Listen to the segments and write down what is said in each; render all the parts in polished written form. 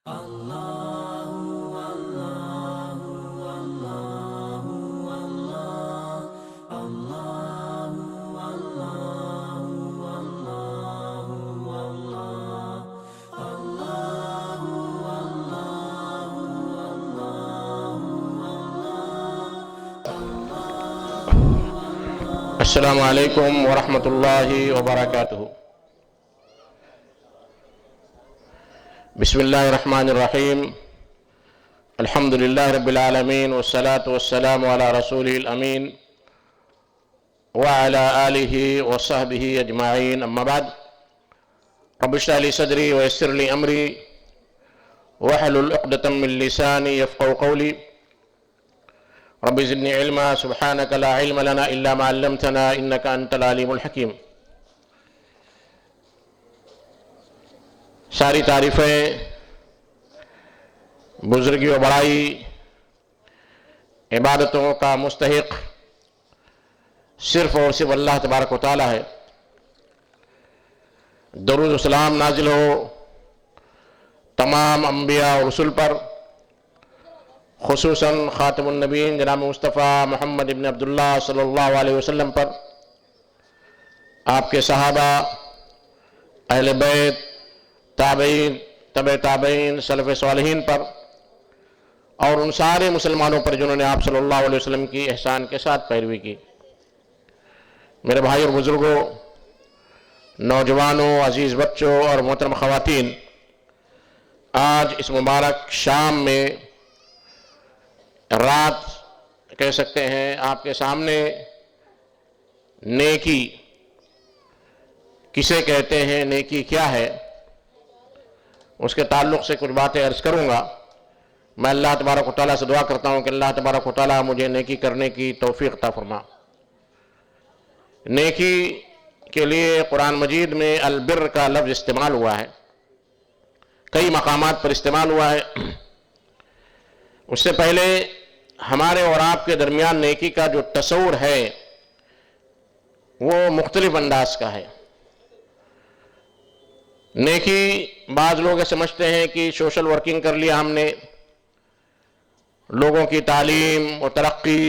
السلام علیکم ورحمۃ اللہ وبرکاتہ۔ بسم اللہ الرحمن الرحیم۔ الحمد للہ رب العالمین والصلاة والسلام علی رسولہ الامین وعلی آلہ وصحبہ اجمعین، اما بعد۔ رب اشرح لی صدری ویسر لی امری واحلل عقدۃ من لسانی یفقہوا قولی۔ رب زدنی علما سبحانک لا علم لنا الا ما علمتنا انک انت العلیم الحکیم۔ ساری تعریفیں بزرگی و بڑائی عبادتوں کا مستحق صرف اور صرف اللہ تبارک و تعالی ہے۔ درود و سلام نازل ہو تمام انبیاء اور رسول پر، خصوصاً خاتم النبیین جناب مصطفیٰ محمد ابن عبداللہ صلی اللہ علیہ وسلم پر، آپ کے صحابہ، اہل بیت، تابعین، تبع تابعین، سلف صالحین پر، اور ان سارے مسلمانوں پر جنہوں نے آپ صلی اللہ علیہ وسلم کی احسان کے ساتھ پیروی کی۔ میرے بھائی اور بزرگوں، نوجوانوں، عزیز بچوں اور محترم خواتین، آج اس مبارک شام میں، رات کہہ سکتے ہیں، آپ کے سامنے نیکی کسے کہتے ہیں، نیکی کیا ہے، اس کے تعلق سے کچھ باتیں عرض کروں گا۔ میں اللہ تبارک و تعالیٰ سے دعا کرتا ہوں کہ اللہ تبارک و تعالیٰ مجھے نیکی کرنے کی توفیق عطا فرما۔ نیکی کے لیے قرآن مجید میں البر کا لفظ استعمال ہوا ہے، کئی مقامات پر استعمال ہوا ہے۔ اس سے پہلے ہمارے اور آپ کے درمیان نیکی کا جو تصور ہے وہ مختلف انداز کا ہے۔ نیکی بعض لوگ سمجھتے ہیں کہ سوشل ورکنگ کر لیا ہم نے، لوگوں کی تعلیم و ترقی،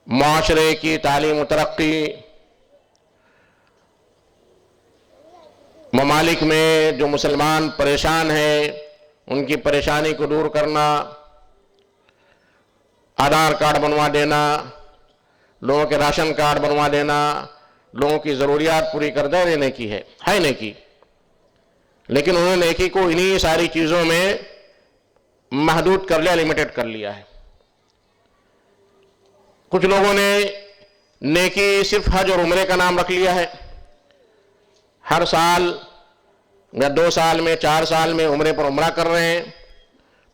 معاشرے کی تعلیم و ترقی، ممالک میں جو مسلمان پریشان ہیں ان کی پریشانی کو دور کرنا، آدھار کارڈ بنوا دینا، لوگوں کے راشن کارڈ بنوا دینا، لوگوں کی ضروریات پوری کر دینے نیکی ہے نیکی۔ لیکن انہوں نے نیکی کو انہی ساری چیزوں میں محدود کر لیا، لیمیٹڈ کر لیا ہے۔ کچھ لوگوں نے نیکی صرف حج اور عمرے کا نام رکھ لیا ہے، ہر سال یا 2 سال میں 4 سال میں عمرے پر عمرہ کر رہے ہیں،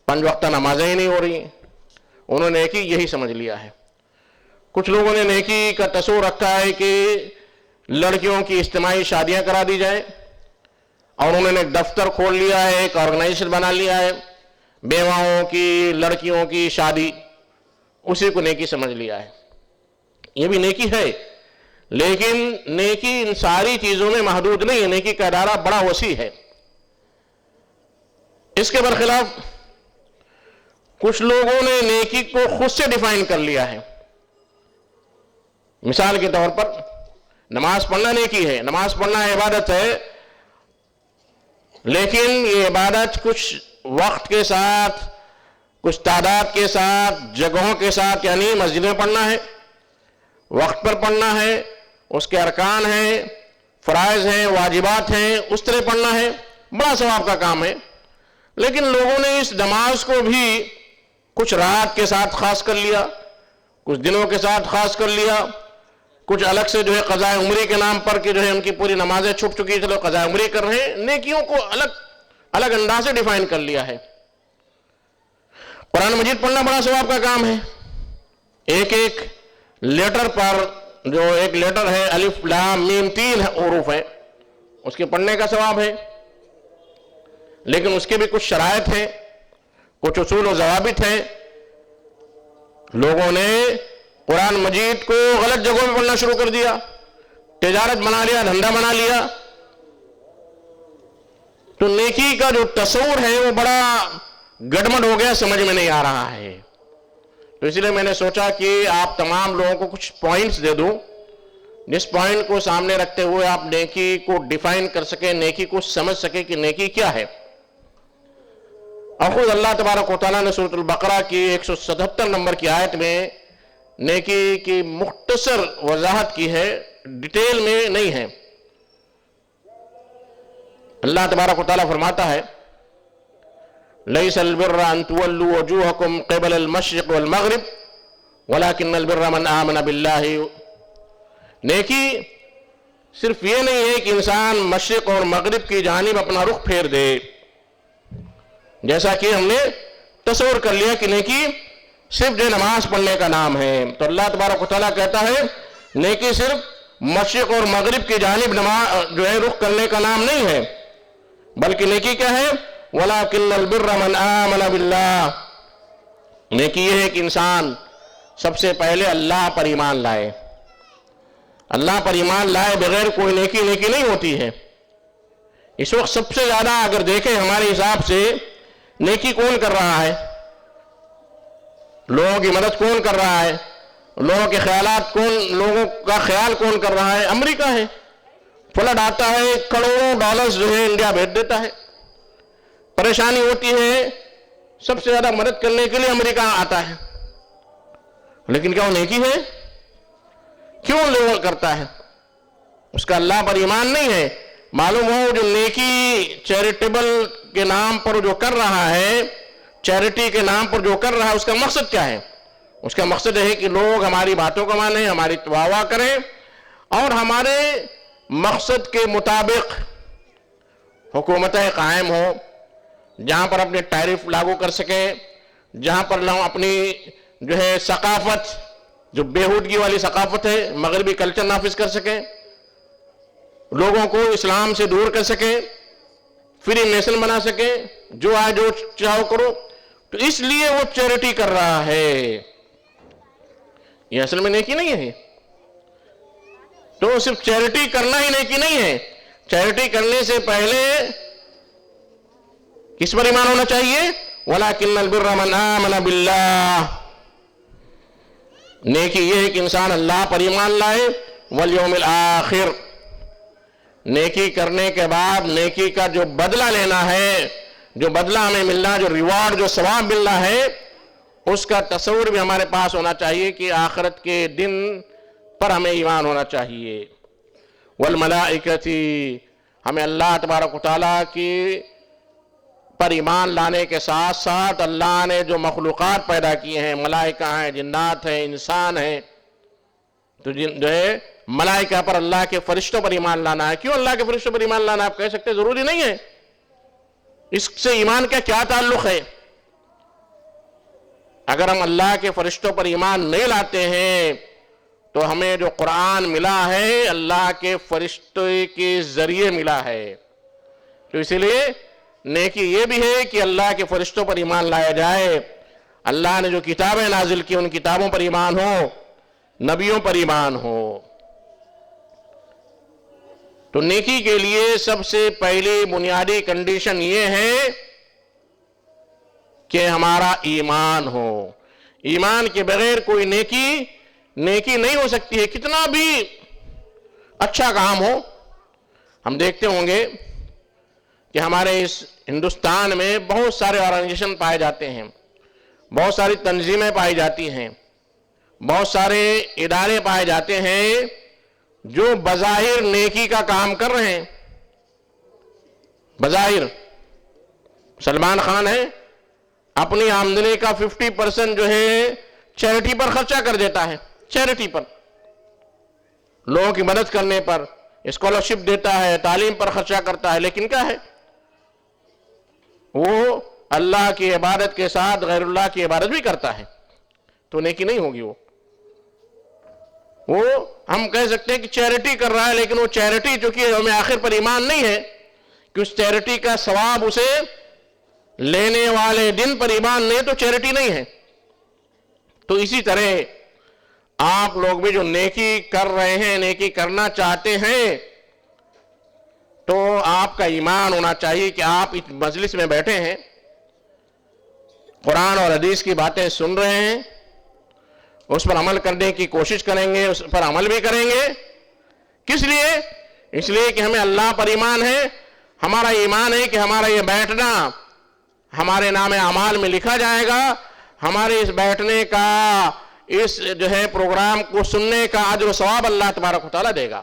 5 وقتہ نمازیں ہی نہیں ہو رہی ہیں، انہوں نے نیکی یہی سمجھ لیا ہے۔ کچھ لوگوں نے نیکی کا تصور رکھا ہے کہ لڑکیوں کی اجتماعی شادیاں کرا دی جائیں، اور انہوں نے ایک دفتر کھول لیا ہے، ایک آرگنائزیشن بنا لیا ہے، بیواؤں کی، لڑکیوں کی شادی، اسی کو نیکی سمجھ لیا ہے۔ یہ بھی نیکی ہے، لیکن نیکی ان ساری چیزوں میں محدود نہیں ہے، نیکی کا ادارہ بڑا وسیع ہے۔ اس کے برخلاف کچھ لوگوں نے نیکی کو خود سے ڈیفائن کر لیا ہے۔ مثال کے طور پر نماز پڑھنا نیکی ہے، نماز پڑھنا عبادت ہے، لیکن یہ عبادت کچھ وقت کے ساتھ، کچھ تعداد کے ساتھ، جگہوں کے ساتھ، یعنی مسجد میں پڑھنا ہے، وقت پر پڑھنا ہے، اس کے ارکان ہیں، فرائض ہیں، واجبات ہیں، اس طرح پڑھنا ہے، بڑا ثواب کا کام ہے۔ لیکن لوگوں نے اس نماز کو بھی کچھ رات کے ساتھ خاص کر لیا، کچھ دنوں کے ساتھ خاص کر لیا، کچھ الگ سے جو ہے قضاء عمری کے نام پر کہ جو ہے ان کی پوری نمازیں چھپ چکی، چلو قضاء عمری کر رہے ہیں، نیکیوں کو الگ انداز سے ڈیفائن کر لیا ہے۔ قرآن مجید پڑھنا بڑا ثواب کا کام ہے، ایک ایک لیٹر پر، جو ایک لیٹر ہے الف لام میم 3 حروف ہیں، اس کے پڑھنے کا ثواب ہے، لیکن اس کے بھی کچھ شرائط ہیں، کچھ اصول و ضوابط ہیں۔ لوگوں نے قرآن مجید کو غلط جگہوں میں پڑھنا شروع کر دیا، تجارت بنا لیا، دھندا بنا لیا، تو نیکی کا جو تصور ہے وہ بڑا گڑبڑ ہو گیا، سمجھ میں نہیں آ رہا ہے. تو اس لیے میں نے سوچا کہ آپ تمام لوگوں کو کچھ پوائنٹس دے دوں، جس پوائنٹ کو سامنے رکھتے ہوئے آپ نیکی کو ڈیفائن کر سکیں، نیکی کو سمجھ سکیں کہ نیکی کیا ہے. اور خود اللہ تبارک و تعالیٰ نے سورۃ البقرہ کی 177 نمبر کی آیت میں نیکی کی مختصر وضاحت کی ہے، ڈیٹیل میں نہیں ہے. اللہ تبارک و تعالیٰ فرماتا ہے لَيْسَ الْبِرَّ أَن تُوَلُّوا وُجُوهَكُمْ قِبَلَ الْمَشْرِقِ وَالْمَغْرِبِ وَلَكِنَّ الْبِرَّ مَنْ آمَنَ بِاللَّهِ. نیکی صرف یہ نہیں ہے کہ انسان مشرق اور مغرب کی جانب اپنا رخ پھیر دے، جیسا کہ ہم نے تصور کر لیا کہ نیکی صرف جو نماز پڑھنے کا نام ہے. تو اللہ تبارک و تعالیٰ کہتا ہے نیکی صرف مشرق اور مغرب کی جانب جو ہے رخ کرنے کا نام نہیں ہے، بلکہ نیکی کیا ہے؟ وَلَكِنَّ الْبِرَّ مَنْ آمَنَ بِاللَّهِ. نیکی یہ ہے کہ انسان سب سے پہلے اللہ پر ایمان لائے. اللہ پر ایمان لائے بغیر کوئی نیکی نہیں ہوتی ہے. اس وقت سب سے زیادہ اگر دیکھیں ہمارے حساب سے نیکی کون کر رہا ہے؟ لوگوں کی مدد کون کر رہا ہے؟ لوگوں کا خیال کون کر رہا ہے؟ امریکہ ہے. فلڈ آتا ہے، کروڑوں ڈالرز جو ہے انڈیا بھیج دیتا ہے. پریشانی ہوتی ہے، سب سے زیادہ مدد کرنے کے لیے امریکہ آتا ہے. لیکن کیا وہ نیکی ہے؟ کیوں لوگ کرتا ہے؟ اس کا اللہ پر ایمان نہیں ہے. معلوم ہو جو نیکی چیریٹیبل کے نام پر جو کر رہا ہے، چیریٹی کے نام پر جو کر رہا ہے، اس کا مقصد کیا ہے؟ اس کا مقصد ہے کہ لوگ ہماری باتوں کو مانیں، ہماری واہ کریں اور ہمارے مقصد کے مطابق حکومتیں قائم ہوں، جہاں پر اپنے ٹیرف لاگو کر سکیں، جہاں پر لوگ اپنی جو ہے ثقافت، جو بےہودگی والی ثقافت ہے، مغربی کلچر نافذ کر سکیں، لوگوں کو اسلام سے دور کر سکیں، فری نیشن بنا سکیں، جو آئے جو چاہو کرو. تو اس لیے وہ چیریٹی کر رہا ہے. یہ اصل میں نیکی نہیں ہے. تو صرف چیریٹی کرنا ہی نیکی نہیں ہے. چیریٹی کرنے سے پہلے کس پر ایمان ہونا چاہیے؟ وَلَكِنَّ الْبِرَّ مَنْ آمَنَ بِاللَّهِ. نیکی یہ ہے کہ انسان اللہ پر ایمان لائے، وَالْيَوْمِ الْآخِرِ. نیکی کرنے کے بعد نیکی کا جو بدلہ لینا ہے، جو بدلہ ہمیں ملنا، جو ریوارڈ، جو ثواب ملنا ہے، اس کا تصور بھی ہمارے پاس ہونا چاہیے کہ آخرت کے دن پر ہمیں ایمان ہونا چاہیے. والملائکتی، ہمیں اللہ تبارک و تعالیٰ کی پر ایمان لانے کے ساتھ ساتھ اللہ نے جو مخلوقات پیدا کیے ہیں، ملائکہ ہیں، جنات ہیں، انسان ہیں، تو جو ہے ملائکہ پر، اللہ کے فرشتوں پر ایمان لانا ہے. کیوں اللہ کے فرشتوں پر ایمان لانا ہے؟ آپ کہہ سکتے ہیں ضروری نہیں ہے. اس سے ایمان کا کیا تعلق ہے؟ اگر ہم اللہ کے فرشتوں پر ایمان نہیں لاتے ہیں تو ہمیں جو قرآن ملا ہے اللہ کے فرشتے کے ذریعے ملا ہے. تو اسی لیے نیکی یہ بھی ہے کہ اللہ کے فرشتوں پر ایمان لایا جائے. اللہ نے جو کتابیں نازل کی ان کتابوں پر ایمان ہو، نبیوں پر ایمان ہو. تو نیکی کے لیے سب سے پہلی بنیادی کنڈیشن یہ ہے کہ ہمارا ایمان ہو. ایمان کے بغیر کوئی نیکی نہیں ہو سکتی ہے، کتنا بھی اچھا کام ہو. ہم دیکھتے ہوں گے کہ ہمارے اس ہندوستان میں بہت سارے آرگنائزیشن پائے جاتے ہیں، بہت ساری تنظیمیں پائی جاتی ہیں، بہت سارے ادارے پائے جاتے ہیں جو بظاہر نیکی کا کام کر رہے ہیں. بظاہر سلمان خان ہے، اپنی آمدنی کا 50% جو ہے چیریٹی پر خرچہ کر دیتا ہے. چیریٹی پر، لوگوں کی مدد کرنے پر، اسکالرشپ دیتا ہے، تعلیم پر خرچہ کرتا ہے. لیکن کیا ہے؟ وہ اللہ کی عبادت کے ساتھ غیر اللہ کی عبادت بھی کرتا ہے. تو نیکی نہیں ہوگی. وہ ہم کہہ سکتے ہیں کہ چیریٹی کر رہا ہے، لیکن وہ چیریٹی چونکہ ہمیں آخر پر ایمان نہیں ہے کہ اس چیریٹی کا ثواب اسے لینے والے دن پر ایمان نہیں، تو چیریٹی نہیں ہے. تو اسی طرح آپ لوگ بھی جو نیکی کر رہے ہیں، نیکی کرنا چاہتے ہیں، تو آپ کا ایمان ہونا چاہیے کہ آپ اس مجلس میں بیٹھے ہیں، قرآن اور حدیث کی باتیں سن رہے ہیں، اس پر عمل کرنے کی کوشش کریں گے، اس پر عمل بھی کریں گے۔ کس لیے؟ اس لیے کہ ہمیں اللہ پر ایمان ہے، ہمارا ایمان ہے کہ ہمارا یہ بیٹھنا ہمارے نام اعمال میں لکھا جائے گا، ہمارے اس بیٹھنے کا، اس جو ہے پروگرام کو سننے کا اجر و ثواب اللہ تبارک و تعالیٰ دے گا۔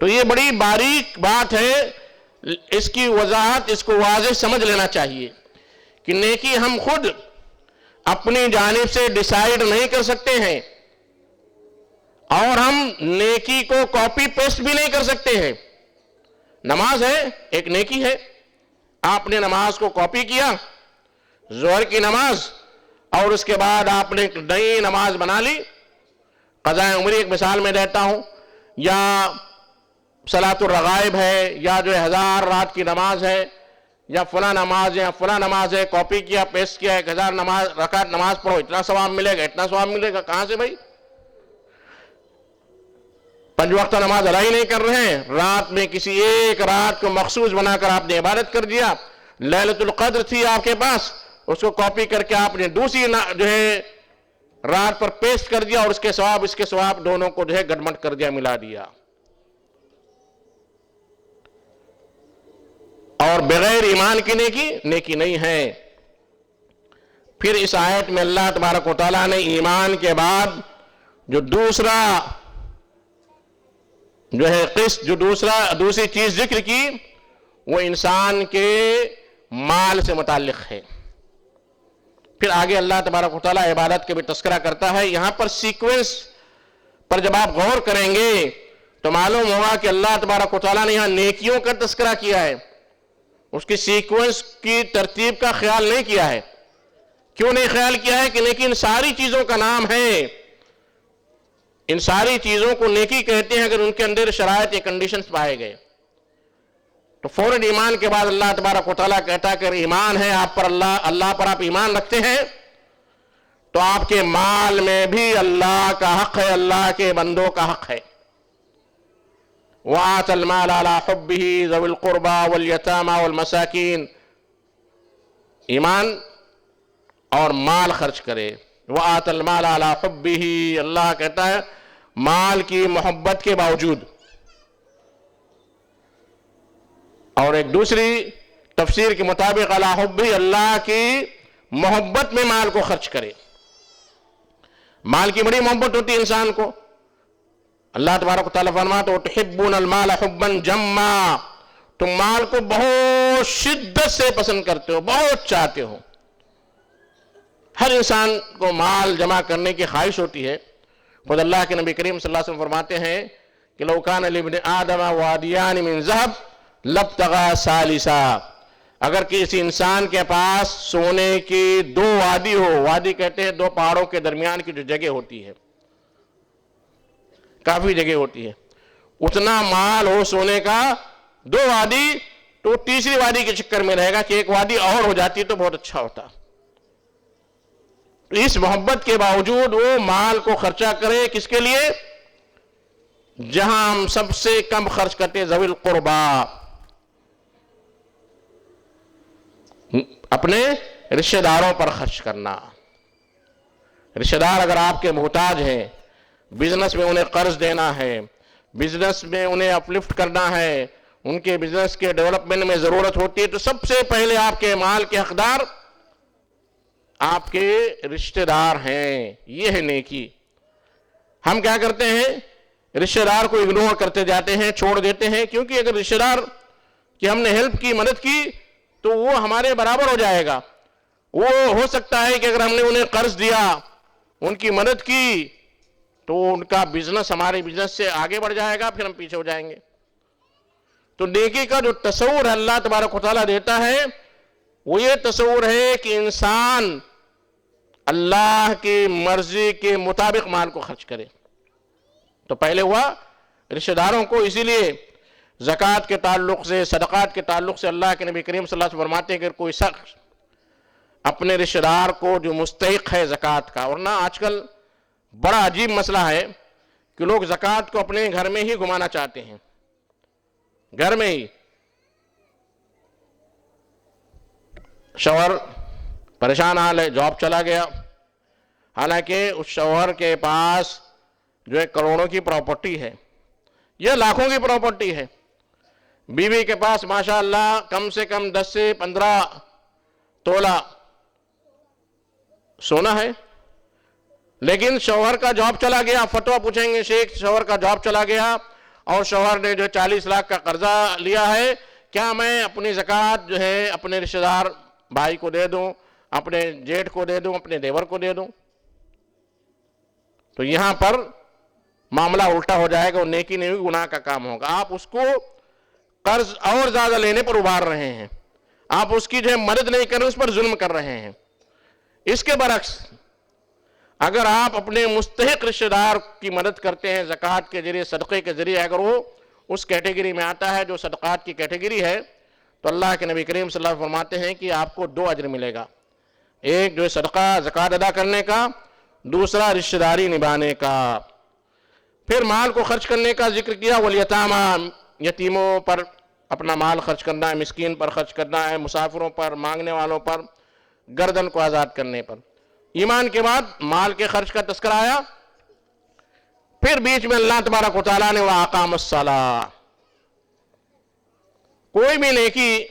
تو یہ بڑی باریک بات ہے، اس کی وضاحت، اس کو واضح سمجھ لینا چاہیے کہ نیکی ہم خود اپنی جانب سے ڈیسائیڈ نہیں کر سکتے ہیں، اور ہم نیکی کو کاپی پیسٹ بھی نہیں کر سکتے ہیں۔ نماز ہے، ایک نیکی ہے، آپ نے نماز کو کاپی کیا، ظہر کی نماز، اور اس کے بعد آپ نے نئی نماز بنا لی۔ قضاء عمری ایک مثال میں دیتا ہوں، یا صلاۃ الرغائب ہے، یا جو 1000 رات کی نماز ہے، یا فلاں نماز ہے، یا فلاں نماز ہے، کاپی کیا، پیسٹ کیا، 1000 رکعت نماز پڑھو، اتنا ثواب ملے گا، اتنا ثواب ملے گا۔ کہاں سے بھائی؟ 5 وقت نماز ادا ہی نہیں کر رہے ہیں، رات میں کسی ایک رات کو مخصوص بنا کر آپ نے عبادت کر دیا، لیلۃ القدر تھی آپ کے پاس، اس کو کاپی کر کے آپ نے دوسری جو ہے رات پر پیسٹ کر دیا، اور اس کے ثواب دونوں کو جو ہے گڈمٹ کر دیا، ملا دیا۔ اور بغیر ایمان کی نیکی نہیں ہے۔ پھر اس آیت میں اللہ تبارک و تعالیٰ نے ایمان کے بعد جو دوسرا جو ہے دوسری چیز ذکر کی، وہ انسان کے مال سے متعلق ہے۔ پھر آگے اللہ تبارک و تعالیٰ عبادت کے بھی تذکرہ کرتا ہے۔ یہاں پر سیکوینس پر جب آپ غور کریں گے تو معلوم ہوگا کہ اللہ تبارک و تعالیٰ نے یہاں نیکیوں کا تذکرہ کیا ہے، اس کی سیکوینس کی ترتیب کا خیال نہیں کیا ہے۔ کیوں نہیں خیال کیا ہے؟ کہ نیکی ان ساری چیزوں کا نام ہے، ان ساری چیزوں کو نیکی کہتے ہیں اگر ان کے اندر شرائط یا کنڈیشنز پائے گئے۔ تو فوراً ایمان کے بعد اللہ تبارک و تعالیٰ کہتا ہے کہ ایمان ہے آپ پر، اللہ پر آپ ایمان رکھتے ہیں، تو آپ کے مال میں بھی اللہ کا حق ہے، اللہ کے بندوں کا حق ہے۔ وَآتَ الْمَالَ عَلَىٰ حُبِّهِ ذَوِي الْقُرْبَىٰ وَالْيَتَامَىٰ وَالْمَسَاكِينِ، ایمان اور مال خرچ کرے۔ وَآتَ الْمَالَ عَلَىٰ حُبِّهِ، اللہ کہتا ہے مال کی محبت کے باوجود۔ اور ایک دوسری تفسیر کے مطابق علی حبہ، اللہ کی محبت میں مال کو خرچ کرے۔ مال کی بڑی محبت ہوتی ہے انسان کو۔ اللہ تبارک و تعالیٰ فرماتا ہے وَتُحِبُّونَ الْمَالَ حُبًّا جَمًّا، تم مال کو بہت شدت سے پسند کرتے ہو، بہت چاہتے ہو۔ ہر انسان کو مال جمع کرنے کی خواہش ہوتی ہے۔ خود اللہ کے نبی کریم صلی اللہ علیہ وسلم فرماتے ہیں کہ لو کان لابن آدم وادیان من ذهب لابتغى ثالثا، اگر کسی انسان کے پاس سونے کی 2 وادی ہو، وادی کہتے ہیں 2 پہاڑوں کے درمیان کی جو جگہ ہوتی ہے، کافی جگہ ہوتی ہے، اتنا مال ہو سونے کا 2 وادی، تو تیسری وادی کے چکر میں رہے گا کہ ایک وادی اور ہو جاتی تو بہت اچھا ہوتا۔ اس محبت کے باوجود وہ مال کو خرچہ کرے، کس کے لیے؟ جہاں ہم سب سے کم خرچ کرتے ہیں، ذوی القربا، اپنے رشتہ داروں پر خرچ کرنا۔ رشتہ دار اگر آپ کے محتاج ہیں، بزنس میں انہیں قرض دینا ہے، بزنس میں انہیں اپلفٹ کرنا ہے، ان کے بزنس کے ڈیولپمنٹ میں ضرورت ہوتی ہے، تو سب سے پہلے آپ کے مال کے حقدار آپ کے رشتہ دار ہیں۔ یہ ہے نیکی۔ ہم کیا کرتے ہیں؟ رشتہ دار کو اگنور کرتے جاتے ہیں، چھوڑ دیتے ہیں، کیونکہ اگر رشتہ دار کی ہم نے ہیلپ کی، مدد کی، تو وہ ہمارے برابر ہو جائے گا۔ وہ ہو سکتا ہے کہ اگر ہم نے انہیں قرض دیا، ان کی مدد کی، تو ان کا بزنس ہمارے بزنس سے آگے بڑھ جائے گا، پھر ہم پیچھے ہو جائیں گے۔ تو نیکی کا جو تصور اللہ تبارک و تعالیٰ دیتا ہے، وہ یہ تصور ہے کہ انسان اللہ کی مرضی کے مطابق مال کو خرچ کرے۔ تو پہلے ہوا رشتہ داروں کو، اسی لیے زکوٰۃ کے تعلق سے، صدقات کے تعلق سے اللہ کے نبی کریم صلی اللہ علیہ وسلم فرماتے ہیں کہ کوئی شخص اپنے رشتہ دار کو جو مستحق ہے زکوٰۃ کا، ورنہ آج کل بڑا عجیب مسئلہ ہے کہ لوگ زکوٰۃ کو اپنے گھر میں ہی گھمانا چاہتے ہیں، گھر میں ہی۔ شوہر پریشان حال ہے، جاب چلا گیا، حالانکہ اس شوہر کے پاس جو ہے کروڑوں کی پراپرٹی ہے، یہ لاکھوں کی پراپرٹی ہے، بیوی کے پاس ماشاءاللہ کم سے کم 10 سے 15 تولہ سونا ہے، لیکن شوہر کا جاب چلا گیا۔ فتویٰ پوچھیں گے شیخ، شوہر کا جاب چلا گیا اور شوہر نے جو 40 لاکھ کا قرضہ لیا ہے، کیا میں اپنی زکوٰۃ جو ہے اپنے رشتہ دار بھائی کو دے دوں، اپنے جیٹھ کو دے دوں، اپنے دیور کو دے دوں؟ تو یہاں پر معاملہ الٹا ہو جائے گا، وہ نیکی نہیں ہوئی، گناہ کا کام ہوگا۔ آپ اس کو قرض اور زیادہ لینے پر ابھار رہے ہیں، آپ اس کی جو ہے مدد نہیں کر رہے، اس پر ظلم کر رہے ہیں۔ اس کے برعکس اگر آپ اپنے مستحق رشتہ دار کی مدد کرتے ہیں زکوٰۃ کے ذریعے، صدقے کے ذریعے، اگر وہ اس کیٹیگری میں آتا ہے جو صدقات کی کیٹیگری ہے، تو اللہ کے نبی کریم صلی اللہ علیہ وسلم فرماتے ہیں کہ آپ کو 2 اجر ملے گا، ایک جو ہے صدقہ زکوٰۃ ادا کرنے کا، دوسرا رشتہ داری نبھانے کا۔ پھر مال کو خرچ کرنے کا ذکر کیا، والیتامی، یتیموں پر اپنا مال خرچ کرنا ہے، مسکین پر خرچ کرنا ہے، مسافروں پر، مانگنے والوں پر، گردن کو آزاد کرنے پر۔ ایمان کے بعد مال کے خرچ کا تذکرہ آیا، پھر بیچ میں اللہ تبارک و تعالیٰ نے وَأَقَامَ الصَّلَاةَ، کوئی بھی نیکی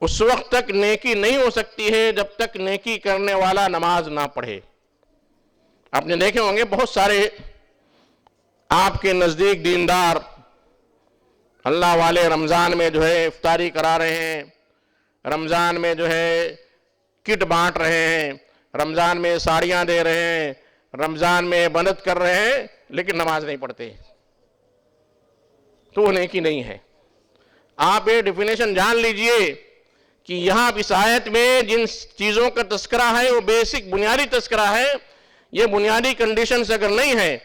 اس وقت تک نیکی نہیں ہو سکتی ہے جب تک نیکی کرنے والا نماز نہ پڑھے۔ آپ نے دیکھے ہوں گے بہت سارے آپ کے نزدیک دیندار اللہ والے رمضان میں جو ہے افطاری کرا رہے ہیں، رمضان میں جو ہے کٹ بانٹ رہے ہیں، رمضان میں ساڑیاں دے رہے ہیں، رمضان میں مدد کر رہے ہیں، لیکن نماز نہیں پڑھتے، تو وہ نیکی نہیں ہے۔ آپ یہ ڈیفینیشن جان لیجئے کہ یہاں اس آیت میں جن چیزوں کا تذکرہ ہے وہ بیسک بنیادی تذکرہ ہے، یہ بنیادی کنڈیشنز اگر نہیں ہے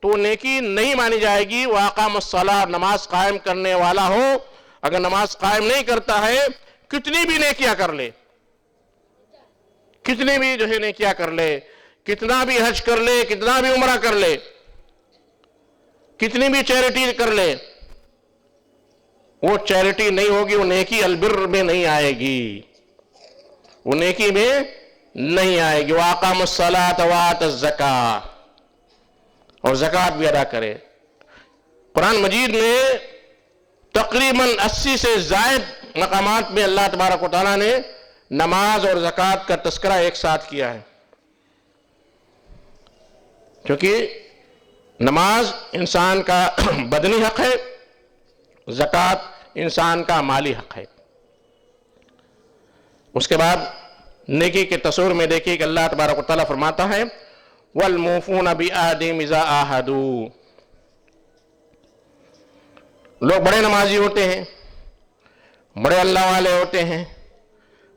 تو نیکی نہیں مانی جائے گی۔ وَأَقَامَ الصَّلَاةَ، نماز قائم کرنے والا ہو، اگر نماز قائم نہیں کرتا ہے، کتنی بھی نیکیاں کر لے، کتنی بھی جو ہے نیکیاں کر لے، کتنا بھی حج کر لے، کتنا بھی عمرہ کر لے، کتنی بھی چیریٹی کر لے، وہ چیریٹی نہیں ہوگی، وہ نیکی البر میں نہیں آئے گی، وہ نیکی میں نہیں آئے گی۔ وَأَقَامَ الصَّلَاةَ وَآتَى الزَّكَاةَ، اور زکوٰۃ بھی ادا کرے۔ قرآن مجید میں تقریباً 80 سے زائد مقامات میں اللہ تبارک و تعالیٰ نے نماز اور زکوٰۃ کا تذکرہ ایک ساتھ کیا ہے، کیونکہ نماز انسان کا بدنی حق ہے، زکوٰۃ انسان کا مالی حق ہے۔ اس کے بعد نیکی کے تصور میں دیکھیے کہ اللہ تبارک و تعالیٰ فرماتا ہے وَالْمُوفُونَ بِعَهْدِهِمْ إِذَا عَاهَدُوا، لوگ بڑے نمازی ہوتے ہیں، بڑے اللہ والے ہوتے ہیں،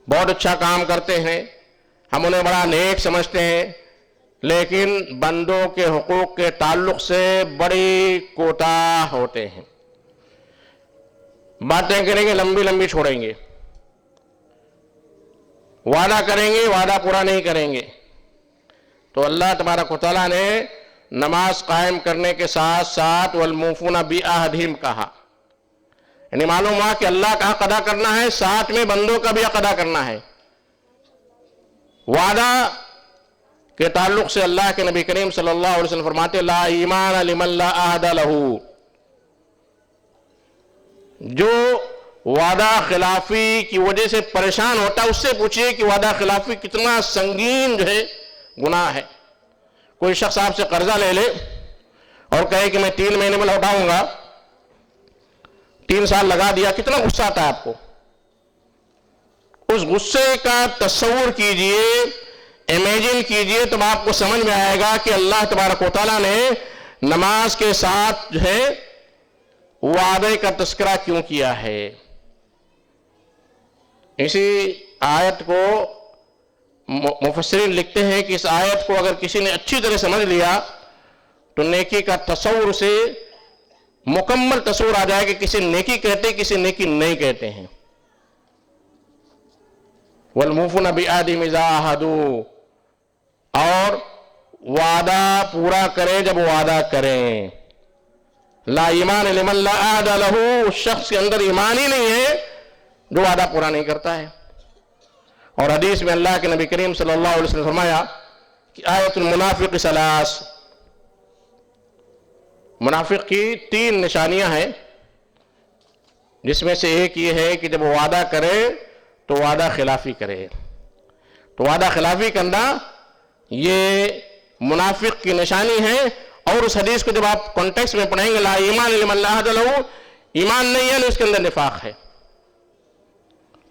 بہت اچھا کام کرتے ہیں، ہم انہیں بڑا نیک سمجھتے ہیں، لیکن بندوں کے حقوق کے تعلق سے بڑی کوتاہ ہوتے ہیں، باتیں کریں گے لمبی لمبی چھوڑیں گے، وعدہ کریں گے وعدہ پورا نہیں کریں گے۔ تو اللہ تبارک و تعالیٰ نے نماز قائم کرنے کے ساتھ ساتھ والموفون بعہدہم کہا، یعنی معلوم ہوا کہ اللہ کا حق ادا کرنا ہے، ساتھ میں بندوں کا بھی حق ادا کرنا ہے۔ وعدہ کے تعلق سے اللہ کے نبی کریم صلی اللہ علیہ وسلم فرماتے لا ایمان لمن لا عہد لہ، جو وعدہ خلافی کی وجہ سے پریشان ہوتا ہے اس سے پوچھئے کہ وعدہ خلافی کتنا سنگین جو ہے گناہ ہے۔ کوئی شخص آپ سے قرضہ لے لے اور کہے کہ میں 3 مہینے میں لوٹاؤں گا، 3 سال لگا دیا، کتنا غصہ آتا ہے آپ کو؟ اس غصے کا تصور کیجئے، امیجن کیجئے، تو آپ کو سمجھ میں آئے گا کہ اللہ تبارک و تعالیٰ نے نماز کے ساتھ جو ہے وعدے کا تذکرہ کیوں کیا ہے۔ اسی آیت کو مفسرین لکھتے ہیں کہ اس آیت کو اگر کسی نے اچھی طرح سمجھ لیا تو نیکی کا تصور سے مکمل تصور آ جائے کہ کسی نیکی کہتے کسی نیکی نہیں کہتے ہیں۔ وَالْمُوفُونَ بِعَهْدِهِمْ إِذَا عَاهَدُوا، اور وعدہ پورا کرے جب وعدہ کریں. لا ایمان لمن لا عہد لہ، اس شخص کے اندر ایمان ہی نہیں ہے جو وعدہ پورا نہیں کرتا ہے. اور حدیث میں اللہ کے نبی کریم صلی اللہ علیہ وسلم نے فرمایا کہ آیت المنافق ثلاث، منافق کی 3 نشانیاں ہیں، جس میں سے ایک یہ ہے کہ جب وہ وعدہ کرے تو وعدہ خلافی کرے. تو وعدہ خلافی کرنا یہ منافق کی نشانی ہے. اور اس حدیث کو جب آپ کانٹیکس میں پڑھیں گے، لا ایمان لمن لا عہد لہ، ایمان نہیں ہے، اس کے اندر نفاق ہے.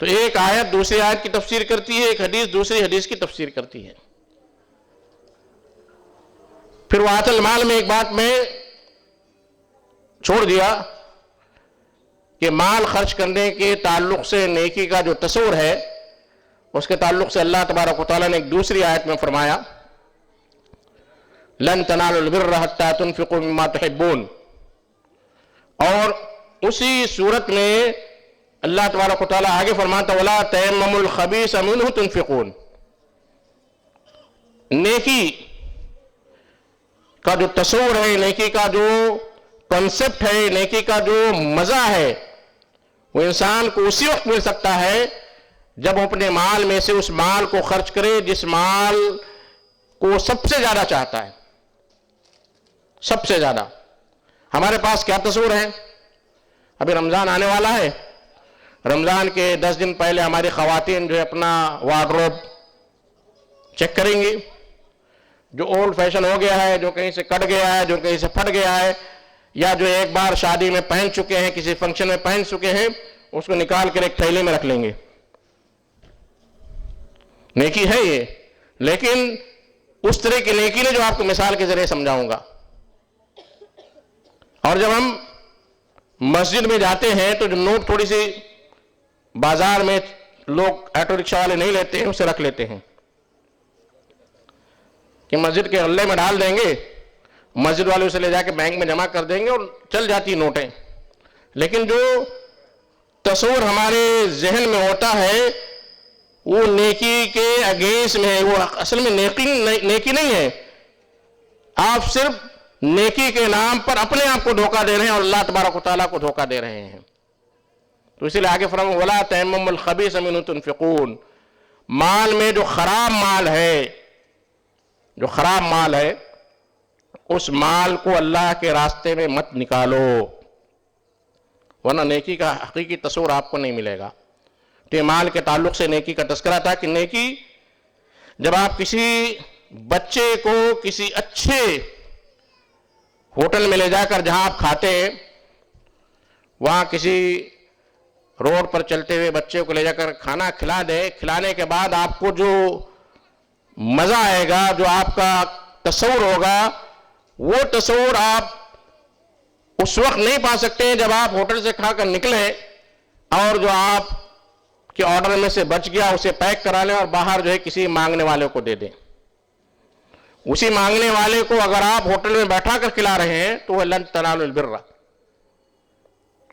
تو ایک آیت دوسری آیت کی تفسیر کرتی ہے، ایک حدیث دوسری حدیث کی تفسیر کرتی ہے. پھر وآت المال میں ایک بات میں چھوڑ دیا کہ مال خرچ کرنے کے تعلق سے نیکی کا جو تصور ہے، اس کے تعلق سے اللہ تبارک و تعالیٰ نے ایک دوسری آیت میں فرمایا لن تنالوا البر حتى تنفقوا مما تحبون. اور اسی صورت میں اللہ تبارک و تعالیٰ آگے فرماتا ولا تیمموا الخبیث منہ تنفقون. نیکی کا جو تصور ہے، نیکی کا جو کنسپٹ ہے، نیکی کا جو مزہ ہے، وہ انسان کو اسی وقت مل سکتا ہے جب وہ اپنے مال میں سے اس مال کو خرچ کرے جس مال کو سب سے زیادہ چاہتا ہے. سب سے زیادہ ہمارے پاس کیا تصور ہے؟ ابھی رمضان آنے والا ہے. رمضان کے 10 دن پہلے ہماری خواتین جو ہے اپنا وارڈروب چیک کریں گی. جو اولڈ فیشن ہو گیا ہے، جو کہیں سے کٹ گیا ہے، جو کہیں سے پھٹ گیا ہے، یا جو ایک بار شادی میں پہن چکے ہیں، کسی فنکشن میں پہن چکے ہیں، اس کو نکال کر ایک تھیلے میں رکھ لیں گے. نیکی ہے یہ، لیکن اس طرح کی نیکی نے جو آپ کو مثال کے ذریعے سمجھاؤں گا. اور جب ہم مسجد میں جاتے ہیں تو جو نوٹ تھوڑی سی بازار میں لوگ آٹو رکشہ والے نہیں لیتے ہیں، اسے رکھ لیتے ہیں کہ مسجد کے غلے میں ڈال دیں گے، مسجد والے اسے لے جا کے بینک میں جمع کر دیں گے اور چل جاتی نوٹیں. لیکن جو تصور ہمارے ذہن میں ہوتا ہے وہ نیکی کے اگینسٹ میں ہے. وہ اصل میں نیکی نہیں ہے. آپ صرف نیکی کے نام پر اپنے آپ کو دھوکہ دے رہے ہیں اور اللہ تبارک و تعالیٰ کو دھوکہ دے رہے ہیں. تو اسی لیے آگے فرمایا وَلَا تَيَمَّمُوا الْخَبِيثَ مِنْهُ تُنْفِقُونَ. مال میں جو خراب مال ہے، جو خراب مال ہے، اس مال کو اللہ کے راستے میں مت نکالو، ورنہ نیکی کا حقیقی تصور آپ کو نہیں ملے گا. تو یہ مال کے تعلق سے نیکی کا تذکرہ تھا کہ نیکی جب آپ کسی بچے کو کسی اچھے ہوٹل میں لے جا کر جہاں آپ کھاتے ہیں، وہاں کسی روڈ پر چلتے ہوئے بچے کو لے جا کر کھانا کھلا دے، کھلانے کے بعد آپ کو جو مزہ آئے گا، جو آپ کا تصور ہوگا، وہ تصور آپ اس وقت نہیں پا سکتے ہیں جب آپ ہوٹل سے کھا کر نکلیں اور جو آپ کے آرڈر میں سے بچ گیا اسے پیک کرا لیں اور باہر جو ہے کسی مانگنے والے کو دے دیں. اسی مانگنے والے کو اگر آپ ہوٹل میں بیٹھا کر کھلا رہے ہیں تو وہ لن تنالوا البر.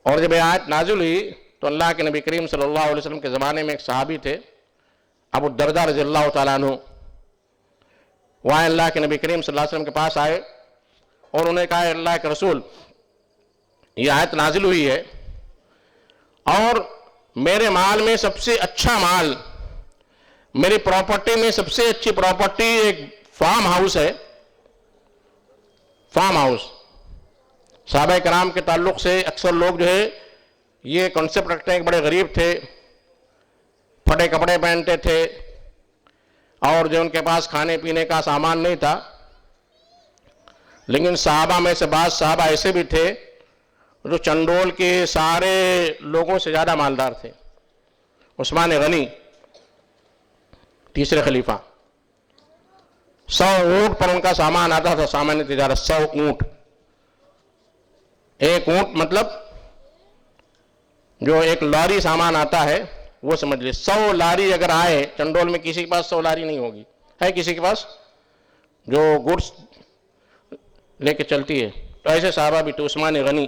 اور جب یہ آیت نازل ہوئی تو اللہ کے نبی کریم صلی اللہ علیہ وسلم کے زمانے میں ایک صحابی تھے ابو الدرداء رضی اللہ تعالیٰ عنہ. وہ اللہ کے نبی کریم صلی اللہ علیہ وسلم کے پاس آئے اور انہیں کہا اللہ کے رسول یہ آیت نازل ہوئی ہے اور میرے مال میں سب سے اچھا مال، میری پراپرٹی میں سب سے اچھی پراپرٹی ایک فارم ہاؤس ہے. Farm house. صحابہ کرام کے تعلق سے اکثر لوگ جو ہے یہ کنسپٹ رکھتے ہیں کہ بڑے غریب تھے، پھٹے کپڑے پہنتے تھے اور جو ان کے پاس کھانے پینے کا سامان نہیں تھا. لیکن صحابہ میں سے بعض صحابہ ایسے بھی تھے جو چنڈول کے سارے لوگوں سے زیادہ مالدار تھے. عثمان غنی تیسرے خلیفہ، 100 اونٹ پر ان کا سامان آتا تھا، سامان تجارت 100 اونٹ. ایک اونٹ مطلب جو ایک لاری سامان آتا ہے وہ سمجھ لیں. 100 لاری اگر آئے چنڈول میں، کسی کے پاس 100 لاری نہیں ہوگی. ہے کسی کے پاس جو گڈس لے کے چلتی ہے؟ تو ایسے صحابہ بھی تو عثمان غنی.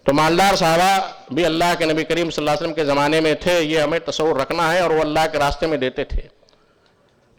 تو مالدار صحابہ بھی اللہ کے نبی کریم صلی اللہ علیہ وسلم کے زمانے میں تھے. یہ ہمیں تصور رکھنا ہے اور وہ اللہ کے راستے میں دیتے تھے.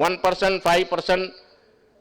1%, 5%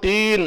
3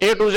A to Z,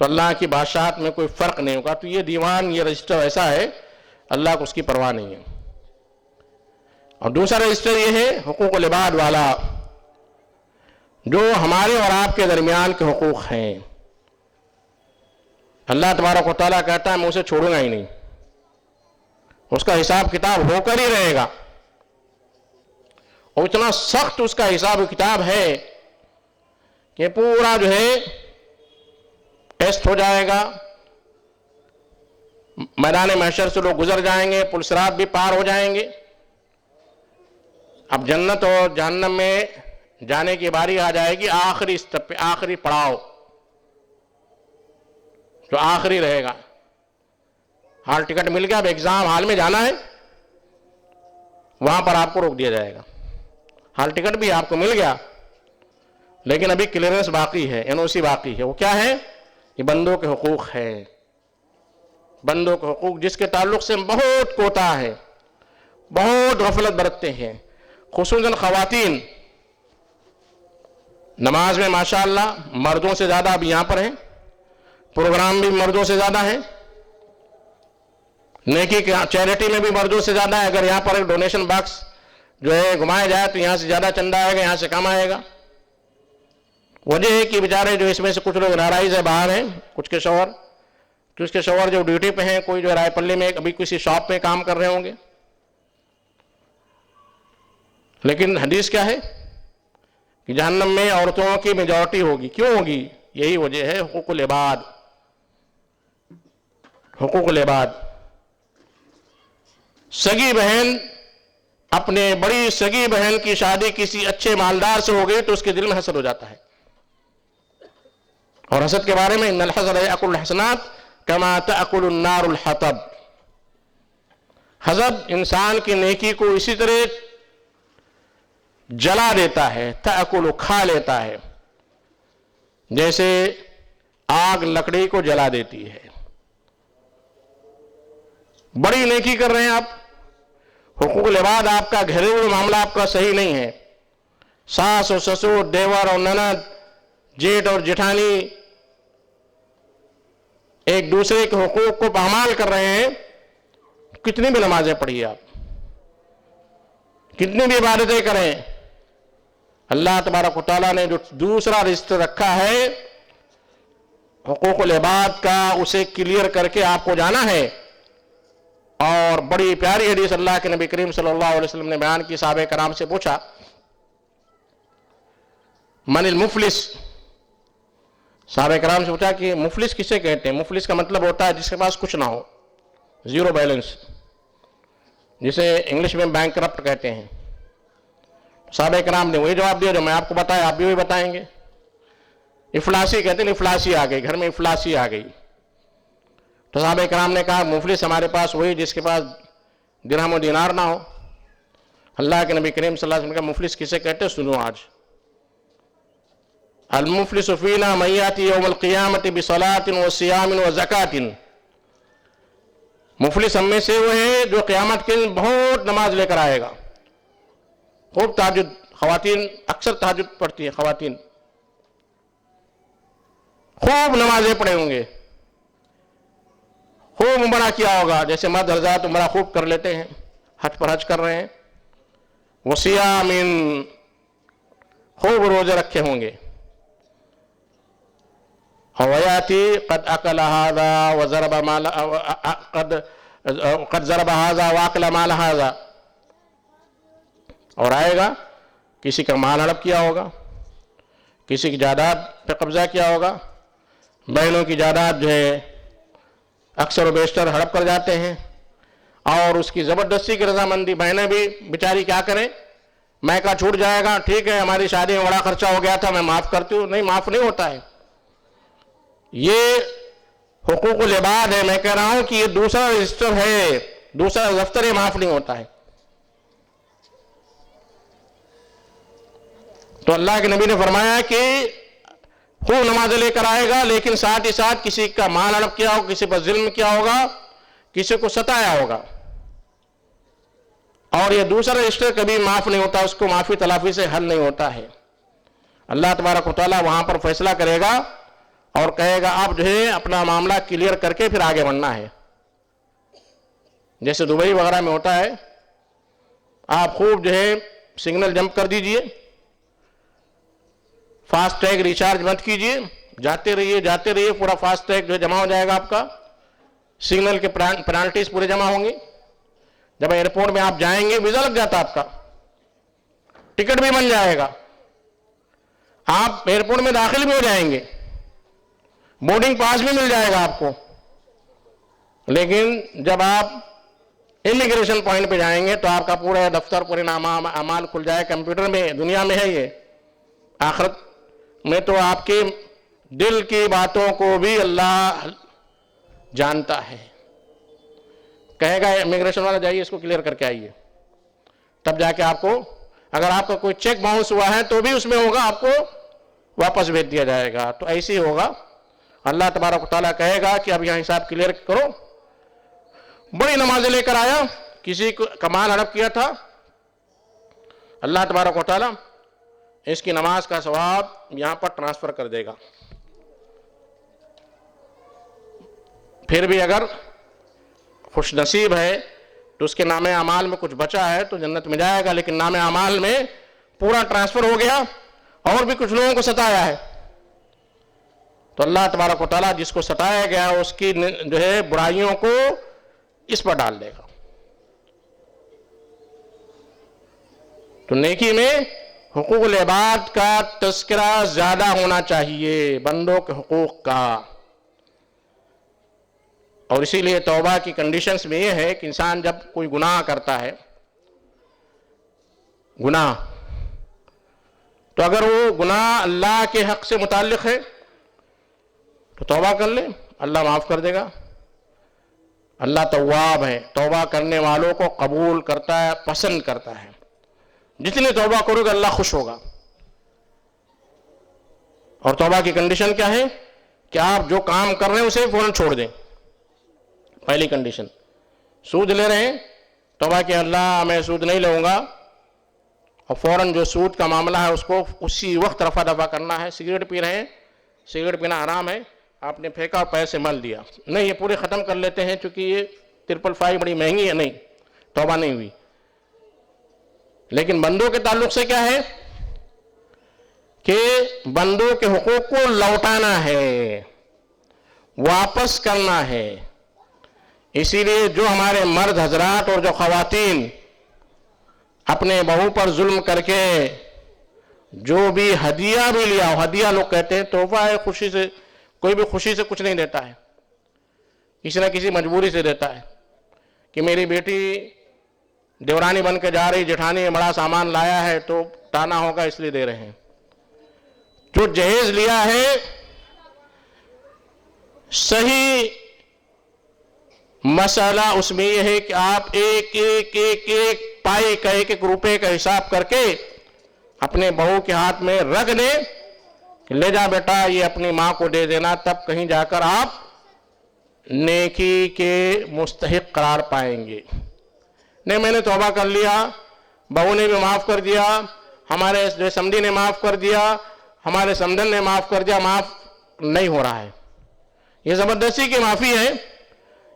تو اللہ کی بادشاہت میں کوئی فرق نہیں ہوگا. تو یہ دیوان، یہ رجسٹر ایسا ہے، اللہ کو اس کی پرواہ نہیں ہے. اور دوسرا رجسٹر یہ ہے حقوق العباد والا، جو ہمارے اور آپ کے درمیان کے حقوق ہیں. اللہ تبارک و تعالیٰ کہتا ہے میں اسے چھوڑوں گا ہی نہیں، اس کا حساب کتاب ہو کر ہی رہے گا. اور اتنا سخت اس کا حساب و کتاب ہے کہ پورا جو ہے ٹیسٹ ہو جائے گا، میدان محشر سے لوگ گزر جائیں گے، پل صراط بھی پار ہو جائیں گے. اب جنت اور جہنم میں جانے کی باری آ جائے گی، آخری اسٹیپ پہ، آخری پڑاؤ جو آخری رہے گا. ہال ٹکٹ مل گیا، اب ایگزام ہال میں جانا ہے، وہاں پر آپ کو روک دیا جائے گا. ہال ٹکٹ بھی آپ کو مل گیا، لیکن ابھی کلیئرنس باقی ہے، این او سی باقی ہے. وہ کیا ہے؟ یہ بندوں کے حقوق ہے. بندوں کے حقوق جس کے تعلق سے بہت کوتاہ ہے، بہت غفلت برتتے ہیں، خصوصاً خواتین. نماز میں ماشاءاللہ مردوں سے زیادہ اب یہاں پر ہیں، پروگرام بھی مردوں سے زیادہ ہیں، نیکی کے چیریٹی میں بھی مردوں سے زیادہ ہے. اگر یہاں پر ایک ڈونیشن باکس جو ہے گھمایا جائے تو یہاں سے زیادہ چندہ آئے گا، یہاں سے کم آئے گا. وجہ ہے کہ بیچارے جو اس میں سے کچھ لوگ ناراض ہے، باہر ہیں، کچھ کے شوہر، کچھ کے شوہر جو ڈیوٹی پہ ہیں، کوئی جو رائے پلی میں ابھی کسی شاپ پہ کام کر رہے ہوں گے. لیکن حدیث کیا ہے کہ جہنم میں عورتوں کی میجورٹی ہوگی. کیوں ہوگی؟ یہی وجہ ہے حقوق العباد. حقوق العباد. سگی بہن، اپنے بڑی سگی بہن کی شادی کسی اچھے مالدار سے ہو گئی تو اس کے دل میں حسد ہو جاتا ہے. اور حسد کے بارے میں ان الحسد یاکل الحسنات کما تاکل النار الحطب. حسد انسان کی نیکی کو اسی طرح جلا دیتا ہے، تاکل کھا لیتا ہے، جیسے آگ لکڑی کو جلا دیتی ہے. بڑی نیکی کر رہے ہیں آپ، حقوق العباد، آپ کا گھریلو معاملہ آپ کا صحیح نہیں ہے، ساس اور سسر، دیور اور نند، جیٹ اور جٹھانی ایک دوسرے کے حقوق کو پامال کر رہے ہیں. کتنی بھی نمازیں پڑھیے آپ، کتنی بھی عبادتیں کریں، اللہ تبارک و تعالیٰ نے جو دوسرا رجسٹر رکھا ہے حقوق العباد کا، اسے کلیئر کر کے آپ کو جانا ہے. اور بڑی پیاری حدیث اللہ کے نبی کریم صلی اللہ علیہ وسلم نے بیان کی. صحابہ کرام سے پوچھا من المفلس، صحابہ کرام سے پوچھا کہ مفلس کسے کہتے ہیں؟ مفلس کا مطلب ہوتا ہے جس کے پاس کچھ نہ ہو، زیرو بیلنس، جسے انگلش میں بینک کرپٹ کہتے ہیں. صحابہ کرام نے وہی جواب دیا جو میں آپ کو بتایا، آپ بھی وہی بتائیں گے. افلاسی کہتے ہیں، افلاسی آ گئی، گھر میں افلاسی آ گئی. تو صحابہ کرام نے کہا مفلس ہمارے پاس وہی جس کے پاس درہم و دینار نہ ہو. اللہ کے نبی کریم صلی اللہ علیہ وسلم کا مفلس کسے کہتے ہیں سنو آج. المفلس فینا من یاتی یوم القیامت بصلاۃ وصیام وزکوۃ. مفلس ہم میں سے وہ ہے جو قیامت کے دن بہت نماز لے کر آئے گا، خوب تہجد، خواتین اکثر تہجد پڑھتی ہیں، خواتین خوب نمازیں پڑھے ہوں گے، خوب عمرہ کیا ہوگا، جیسے مرد حضرات عمرہ خوب کر لیتے ہیں، حج پر حج کر رہے ہیں. وصیام، خوب روزے رکھے ہوں گے. ویاتی قد اکل ھذا وضرب مال، قد ضرب ھذا واکل مال ھذا. اور آئے گا کسی کا مال ہڑپ کیا ہوگا، کسی کی جائیداد پہ قبضہ کیا ہوگا. بہنوں کی جائیداد جو ہے اکثر و بیشتر ہڑپ کر جاتے ہیں، اور اس کی زبردستی کی رضامندی. بہنیں بھی بیچاری کیا کریں، میں کہا چھوٹ جائے گا، ٹھیک ہے ہماری شادی میں بڑا خرچہ ہو گیا تھا میں معاف کرتی ہوں. نہیں، معاف نہیں ہوتا ہے. یہ حقوق العباد ہے. میں کہہ رہا ہوں کہ یہ دوسرا رجسٹر ہے، دوسرا دفتر، یہ معاف نہیں ہوتا ہے. تو اللہ کے نبی نے فرمایا کہ خوب نمازیں لے کر آئے گا، لیکن ساتھ ہی ساتھ کسی کا مال ہڑپ کیا ہوگا، کسی پر ظلم کیا ہوگا، کسی کو ستایا ہوگا. اور یہ دوسرا رجسٹر کبھی معاف نہیں ہوتا، اس کو معافی تلافی سے حل نہیں ہوتا ہے. اللہ تبارک و تعالیٰ وہاں پر فیصلہ کرے گا اور کہے گا اب جو ہے اپنا معاملہ کلیئر کر کے پھر آگے بڑھنا ہے. جیسے دبئی وغیرہ میں ہوتا ہے, آپ خوب جو ہے سگنل جمپ کر دیجئے, فاسٹ ٹیگ ریچارج مت کیجئے, جاتے رہیے, پورا فاسٹ ٹیگ جو جمع ہو جائے گا آپ کا, سگنل کے پینالٹیز پورے جمع ہوں گے. جب ایئرپورٹ میں آپ جائیں گے ویزا لگ جاتا آپ کا, ٹکٹ بھی بن جائے گا, آپ ایئرپورٹ میں داخل بھی ہو جائیں گے, بورڈنگ پاس بھی مل جائے گا آپ کو. لیکن جب آپ امیگریشن پوائنٹ پہ جائیں گے تو آپ کا پورا دفتر, پورے نامہ اعمال کھل جائے. کمپیوٹر میں دنیا میں ہے یہ, آخرت میں تو آپ کے دل کی باتوں کو بھی اللہ جانتا ہے. کہے گا امیگریشن والا جائیے اس کو کلیئر کر کے آئیے, تب جا کے آپ کو, اگر آپ کا کوئی چیک باؤنس ہوا ہے تو بھی اس میں ہوگا, آپ کو واپس بھیج دیا جائے گا. تو ایسے ہی ہوگا. اللہ تبارک و تعالیٰ کہے گا کہ اب یہاں حساب کلیئر کرو. بڑی نمازیں لے کر آیا, کسی کو کمال ہڑپ کیا تھا, اللہ تبارک و تعالیٰ اس کی نماز کا ثواب یہاں پر ٹرانسفر کر دے گا. پھر بھی اگر خوش نصیب ہے تو اس کے نام اعمال میں کچھ بچا ہے تو جنت میں جائے گا, لیکن نام اعمال میں پورا ٹرانسفر ہو گیا اور بھی کچھ لوگوں کو ستایا ہے, تو اللہ تبارک و تعالیٰ جس کو ستایا گیا اس کی جو ہے برائیوں کو اس پر ڈال دے گا. تو نیکی میں حقوق العباد کا تذکرہ زیادہ ہونا چاہیے, بندوں کے حقوق کا. اور اسی لیے توبہ کی کنڈیشنز میں یہ ہے کہ انسان جب کوئی گناہ کرتا ہے, گناہ, تو اگر وہ گناہ اللہ کے حق سے متعلق ہے تو توبہ کر لے, اللہ معاف کر دے گا. اللہ تواب ہے, توبہ کرنے والوں کو قبول کرتا ہے, پسند کرتا ہے. جتنی توبہ کرو گے اللہ خوش ہوگا. اور توبہ کی کنڈیشن کیا ہے کہ آپ جو کام کر رہے ہیں اسے فوراً چھوڑ دیں. پہلی کنڈیشن. سود لے رہے ہیں, توبہ کہ اللہ میں سود نہیں لوں گا, اور فوراً جو سود کا معاملہ ہے اس کو اسی وقت رفع دفع کرنا ہے. سگریٹ پی رہے ہیں, سگریٹ پینا حرام ہے, آپ نے پھینکا اور پیر سے مل دیا, نہیں یہ پورے ختم کر لیتے ہیں چونکہ یہ 555 بڑی مہنگی ہے, نہیں, توبہ نہیں ہوئی. لیکن بندوں کے تعلق سے کیا ہے کہ بندوں کے حقوق کو لوٹانا ہے, واپس کرنا ہے. اسی لیے جو ہمارے مرد حضرات اور جو خواتین اپنے بہو پر ظلم کر کے جو بھی ہدیہ بھی لیا, ہدیہ لوگ کہتے ہیں, تحفہ ہے, خوشی سے, کوئی بھی خوشی سے کچھ نہیں دیتا ہے, کسی نہ کسی مجبوری سے دیتا ہے کہ میری بیٹی دیورانی بن کے جا رہی, جٹھانی نے بڑا سامان لایا ہے تو تانا ہوگا اس لیے دے رہے ہیں. جو جہیز لیا ہے صحیح مسئلہ اس میں یہ ہے کہ آپ ایک ایک ایک ایک پائی کا, ایک ایک روپے کا حساب کر کے اپنے بہو کے ہاتھ میں رکھ دیں, لے جا بیٹا یہ اپنی ماں کو دے دینا, تب کہیں جا کر آپ نیکی کے مستحق قرار پائیں گے. نہیں میں نے توبہ کر لیا, بہو نے بھی معاف کر دیا, ہمارے جو سمدھی نے معاف کر دیا, ہمارے سمدن نے معاف کر دیا, معاف نہیں ہو رہا ہے. یہ زبردستی کی معافی ہے.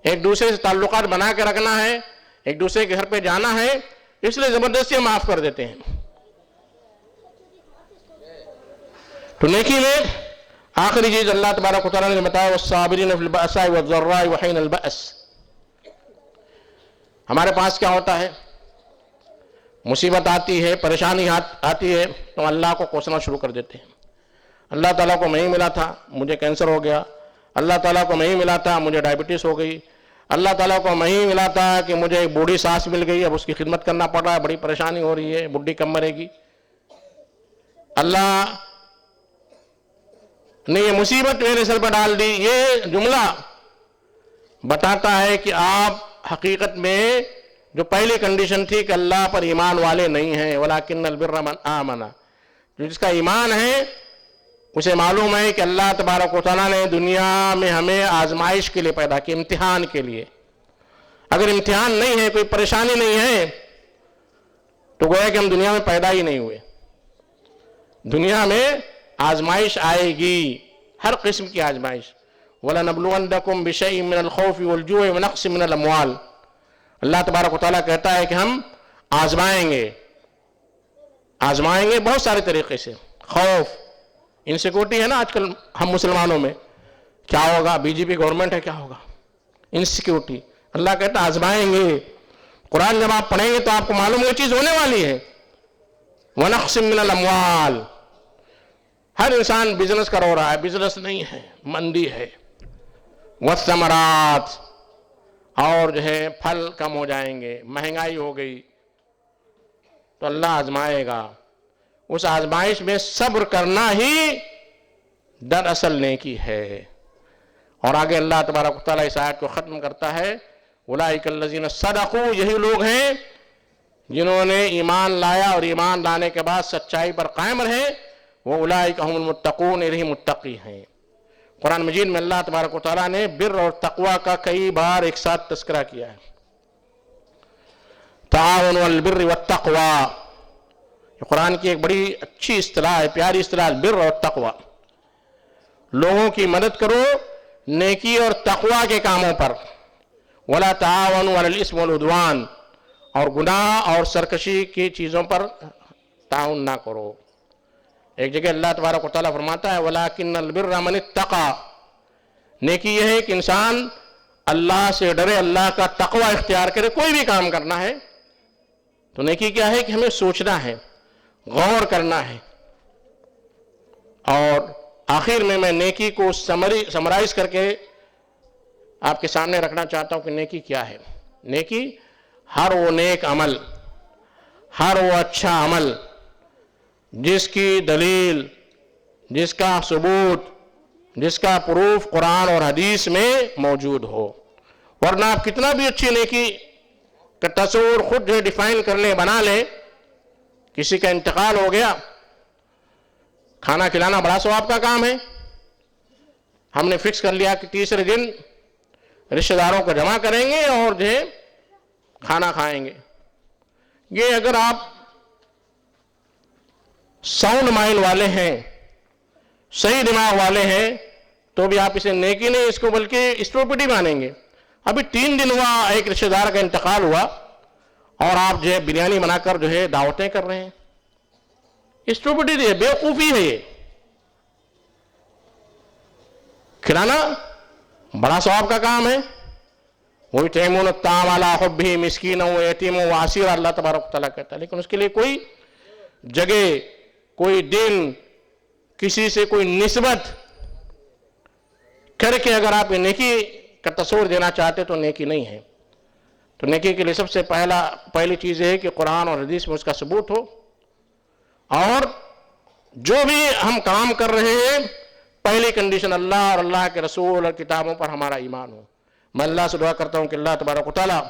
ایک دوسرے سے تعلقات بنا کے رکھنا ہے, ایک دوسرے کے گھر پہ جانا ہے, اس لیے زبردستی معاف کر دیتے ہیں. تو نیکی میں آخری چیز اللہ تبارک و تعالیٰ نے بتایا والصابرین فی البأساء والضراء وحین البأس. ہمارے پاس کیا ہوتا ہے, مصیبت آتی ہے, پریشانی آتی ہے تو اللہ کو کوسنا شروع کر دیتے ہیں. اللہ تعالیٰ کو نہیں ملا تھا مجھے کینسر ہو گیا, اللہ تعالیٰ کو نہیں ملا تھا مجھے ڈائبٹیز ہو گئی, اللہ تعالیٰ کو نہیں ملا تھا کہ مجھے ایک بوڑھی سانس مل گئی, اب اس کی خدمت کرنا پڑ رہا ہے, بڑی پریشانی ہو رہی ہے, بڈھی کب مرے گی. اللہ نے یہ مصیبت میرے سر پر ڈال دی. یہ جملہ بتاتا ہے کہ آپ حقیقت میں جو پہلی کنڈیشن تھی کہ اللہ پر ایمان والے نہیں ہیں, وَلَكِنَّ الْبِرَّ مَنْ آمَنَ, جس کا ایمان ہے اسے معلوم ہے کہ اللہ تبارک و تعالیٰ نے دنیا میں ہمیں آزمائش کے لیے پیدا کیا, امتحان کے لیے. اگر امتحان نہیں ہے, کوئی پریشانی نہیں ہے, تو گویا کہ ہم دنیا میں پیدا ہی نہیں ہوئے. دنیا میں آزمائش آئے گی, ہر قسم کی آزمائش. وَلَنَبْلُوَنَّكُمْ بِشَيْءٍ مِّنَ الْخَوْفِ وَالْجُوعِ وَنَقْصٍ مِّنَ الْأَمْوَالِ. اللہ تبارک و تعالیٰ کہتا ہے کہ ہم آزمائیں گے بہت سارے طریقے سے. خوف، انسیکیورٹی ہے نا آج کل ہم مسلمانوں میں، کیا ہوگا، بی جے پی گورنمنٹ ہے، کیا ہوگا، انسیکیورٹی. اللہ کہتا ہے آزمائیں گے. قرآن جب آپ پڑھیں گے تو آپ کو معلوم یہ چیز ہونے والی ہے. وَنَقْصٍ مِّنَ الْأَمْوَالِ. ہر انسان بزنس کر رہا ہے، بزنس نہیں ہے، مندی ہے. وَالثَّمَرَاتِ. اور جو ہے پھل کم ہو جائیں گے، مہنگائی ہو گئی، تو اللہ آزمائے گا. اس آزمائش میں صبر کرنا ہی دراصل نیکی ہے. اور آگے اللہ تبارک و تعالیٰ اس آیت کو ختم کرتا ہے، اولئک الذین صدقوا. یہی لوگ ہیں جنہوں نے ایمان لایا اور ایمان لانے کے بعد سچائی پر قائم رہے. وہ اولئک هم المتقون، یہی متقی ہیں. قرآن مجید میں اللہ تبارک و تعالیٰ نے بر اور تقوی کا کئی بار ایک ساتھ تذکرہ کیا ہے. تعاونوا علی البر والتقوی، یہ قرآن کی ایک بڑی اچھی اصطلاح ہے، پیاری اصطلاح، البر اور تقوی. لوگوں کی مدد کرو نیکی اور تقوی کے کاموں پر. ولا تعاونوا علی الاثم والعدوان، اور گناہ اور سرکشی کی چیزوں پر تعاون نہ کرو. ایک جگہ اللہ تبارک و تعالیٰ فرماتا ہے وَلَكِنَّ الْبِرَّ مَنِ اتَّقَى. نیکی یہ ہے کہ انسان اللہ سے ڈرے، اللہ کا تقوی اختیار کرے. کوئی بھی کام کرنا ہے تو نیکی کیا ہے کہ ہمیں سوچنا ہے، غور کرنا ہے. اور آخر میں نیکی کو سمرائز کر کے آپ کے سامنے رکھنا چاہتا ہوں کہ نیکی کیا ہے. نیکی ہر وہ نیک عمل، ہر وہ اچھا عمل جس کی دلیل، جس کا ثبوت، جس کا پروف قرآن اور حدیث میں موجود ہو. ورنہ آپ کتنا بھی اچھی نیکی کا تصور خود جو ڈیفائن کر لیں، بنا لیں. کسی کا انتقال ہو گیا، کھانا کھلانا بڑا ثواب کا کام ہے. ہم نے فکس کر لیا کہ تیسرے دن رشتہ داروں کو جمع کریں گے اور جو ہے کھانا کھائیں گے. یہ اگر آپ ساؤنڈ مائنڈ والے ہیں، صحیح دماغ والے ہیں، تو بھی آپ اسے نیکی نہیں، اس کو بلکہ اسٹوپڈی مانیں گے. ابھی 3 دن ہوا ایک رشتہ دار کا انتقال ہوا اور آپ جو ہے بریانی بنا کر جو ہے دعوتیں کر رہے ہیں. اسٹوپڈی ہے، بیوقوفی ہے. یہ کھلانا بڑا ثواب کا کام ہے. وہی تیمون الطعام علی حبہ مسکینا و یتیما و اسیرا اللہ تبارک و تعالیٰ کہتا ہے. لیکن اس کے لیے کوئی جگہ، کوئی دن، کسی سے کوئی نسبت کر کے اگر آپ نیکی کا تصور دینا چاہتے تو نیکی نہیں ہے. تو نیکی کے لیے سب سے پہلی چیز ہے کہ قرآن اور حدیث میں اس کا ثبوت ہو. اور جو بھی ہم کام کر رہے ہیں پہلی کنڈیشن اللہ اور اللہ کے رسول اور کتابوں پر ہمارا ایمان ہو. میں اللہ سے دعا کرتا ہوں کہ اللہ تبارک و تعالیٰ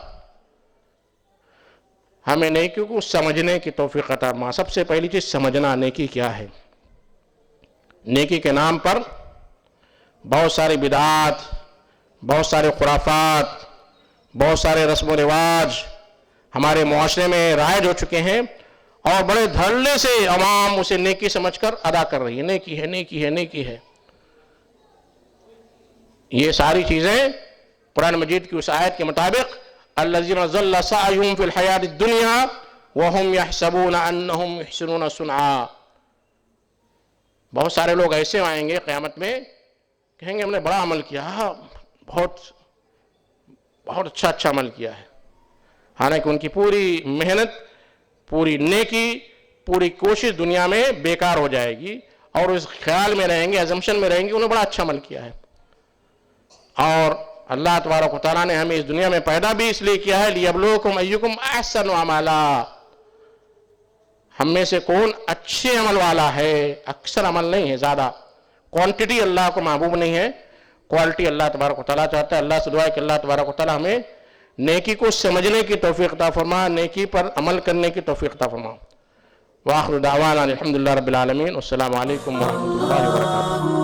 ہمیں نیکی کو سمجھنے کی توفیق عطا فرمائے. سب سے پہلی چیز سمجھنا نیکی کیا ہے. نیکی کے نام پر بہت ساری بدعات، بہت سارے خرافات، بہت سارے رسم و رواج ہمارے معاشرے میں رائج ہو چکے ہیں اور بڑے دھڑلے سے عوام اسے نیکی سمجھ کر ادا کر رہی ہے. نیکی ہے، نیکی ہے، نیکی ہے. یہ ساری چیزیں قرآن مجید کی اس آیت کے مطابق الذین ضل سعیہم فی الحیاۃ الدنیا وہم یحسبون انہم یحسنون صنعا. بہت سارے لوگ ایسے آئیں گے قیامت میں، کہیں گے ہم نے بڑا عمل کیا، بہت اچھا عمل کیا ہے. حالانکہ ان کی پوری محنت، پوری نیکی، پوری کوشش دنیا میں بیکار ہو جائے گی اور اس خیال میں رہیں گے، ازمپشن میں رہیں گے انہوں نے بڑا اچھا عمل کیا ہے. اور اللہ تبارک و تعالیٰ نے ہمیں اس دنیا میں پیدا بھی اس لیے کیا ہے لیبلوکم ایکم احسن عملا. ہم میں سے کون اچھے عمل والا ہے. اکثر عمل نہیں ہے، زیادہ کوانٹٹی اللہ کو محبوب نہیں ہے، کوالٹی اللہ تبارک و تعالیٰ چاہتا ہے. اللہ سے دعا ہے کہ اللہ تبارک و تعالیٰ ہمیں نیکی کو سمجھنے کی توفیق عطا فرما، نیکی پر عمل کرنے کی توفیق عطا فرما. وآخر دعوانا الحمدللہ رب العالمین. والسلام علیکم ورحمۃ اللہ وبرکاتہ.